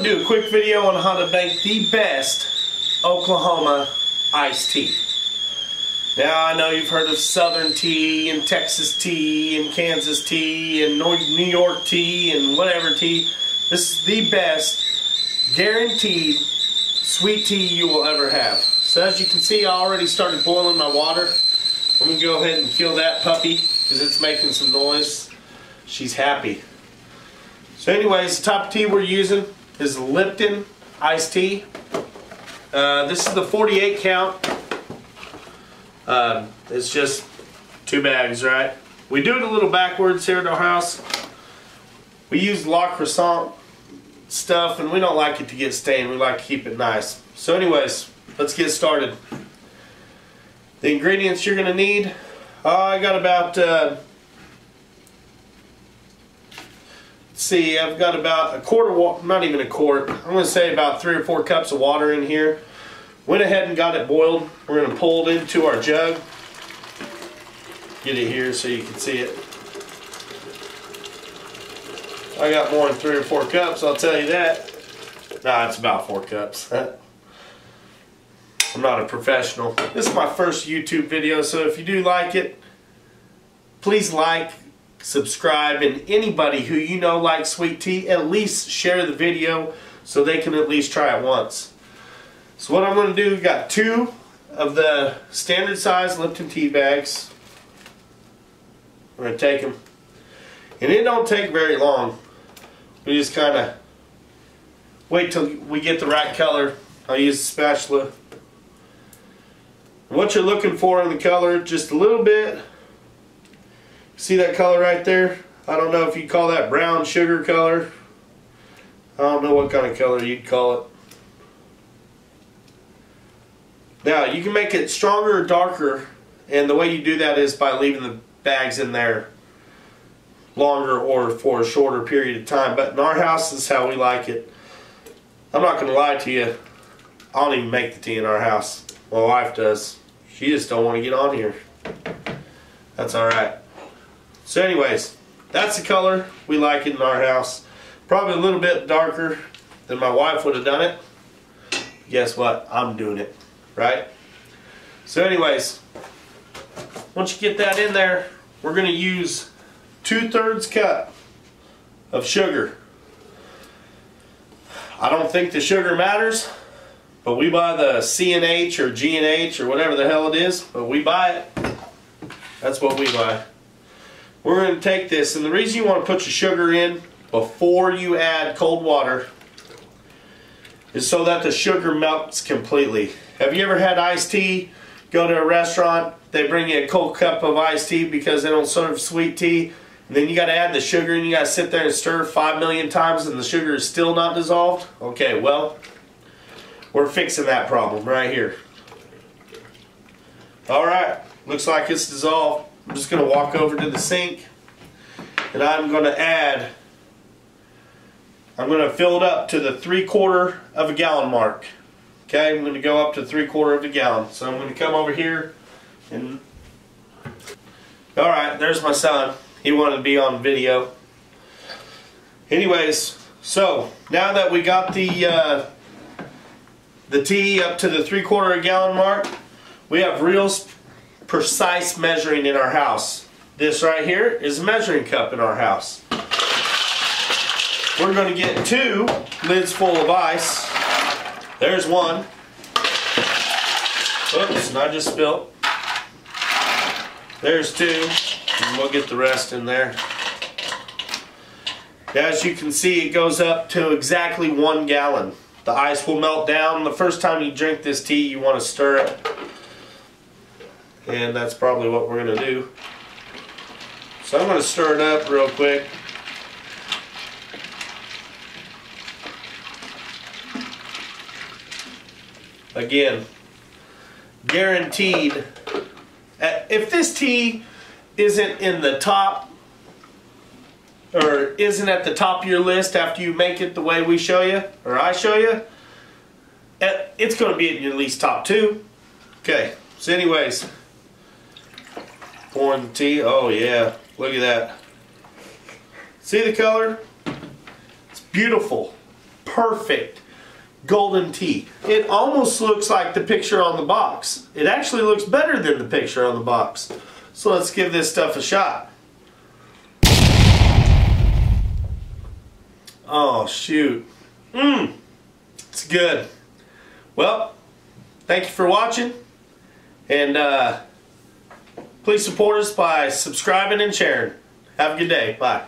to do a quick video on how to make the best Oklahoma iced tea. Now I know you've heard of Southern tea and Texas tea and Kansas tea and New York tea and whatever tea. This is the best guaranteed sweet tea you will ever have. So as you can see, I already started boiling my water. I'm going to go ahead and kill that puppy because it's making some noise. She's happy. So anyways, the type of tea we're using is Lipton iced tea. This is the 48 count. It's just 2 bags, right? We do it a little backwards here at our house. We use La Croissant stuff and we don't like it to get stained. We like to keep it nice. So anyways, let's get started. The ingredients you're going to need, I got about, let's see, I've got about a quart, not even a quart, I'm going to say about 3 or 4 cups of water in here. Went ahead and got it boiled. We're going to pull it into our jug. Get it here so you can see it. I got more than 3 or 4 cups, I'll tell you that. Nah, it's about 4 cups. I'm not a professional. This is my first YouTube video, so if you do like it, please like, subscribe, and anybody who you know likes sweet tea, at least share the video so they can at least try it once. So what I'm going to do, we've got 2 of the standard size Lipton tea bags. We're going to take them. And it don't take very long. We just kind of wait till we get the right color. I'll use a spatula. What you're looking for in the color, just a little bit. See that color right there? I don't know if you call that brown sugar color. I don't know what kind of color you'd call it. Now you can make it stronger or darker, and the way you do that is by leaving the bags in there longer or for a shorter period of time. But in our house, this is how we like it. I'm not going to lie to you, I don't even make the tea in our house. My wife does. She just don't want to get on here. That's alright. So anyways, that's the color we like it in our house. Probably a little bit darker than my wife would have done it. Guess what? I'm doing it. Right? So anyways, once you get that in there, we're going to use 2/3 cup of sugar. I don't think the sugar matters, but we buy the C&H or G&H or whatever the hell it is, but we buy it. That's what we buy. We're going to take this, and the reason you want to put your sugar in before you add cold water is so that the sugar melts completely. Have you ever had iced tea? Go to a restaurant, they bring you a cold cup of iced tea because they don't serve sweet tea, and then you got to add the sugar and you got to sit there and stir 5 million times and the sugar is still not dissolved? Okay, well, we're fixing that problem right here. Alright, looks like it's dissolved. I'm just going to walk over to the sink and I'm going to add, I'm going to fill it up to the 3/4 of a gallon mark. Okay, I'm going to go up to 3/4 of a gallon. So I'm going to come over here and... Alright, there's my son. He wanted to be on video. Anyways, so now that we got the tea up to the 3/4 of a gallon mark, we have real precise measuring in our house. This right here is a measuring cup in our house. We're going to get 2 lids full of ice. There's 1. Oops, and I just spilled. There's 2. And we'll get the rest in there. As you can see, it goes up to exactly 1 gallon. The ice will melt down. The first time you drink this tea, you want to stir it. And that's probably what we're going to do. So I'm going to stir it up real quick. Again, guaranteed. If this tea isn't in the top, or isn't at the top of your list after you make it the way we show you, or I show you, it's going to be in your at least top 2. Okay, so anyways, pouring the tea. Oh yeah, look at that. See the color? It's beautiful. perfect golden tea. It almost looks like the picture on the box. It actually looks better than the picture on the box. So let's give this stuff a shot. Oh shoot. It's good. Well, thank you for watching, and please support us by subscribing and sharing. Have a good day. Bye.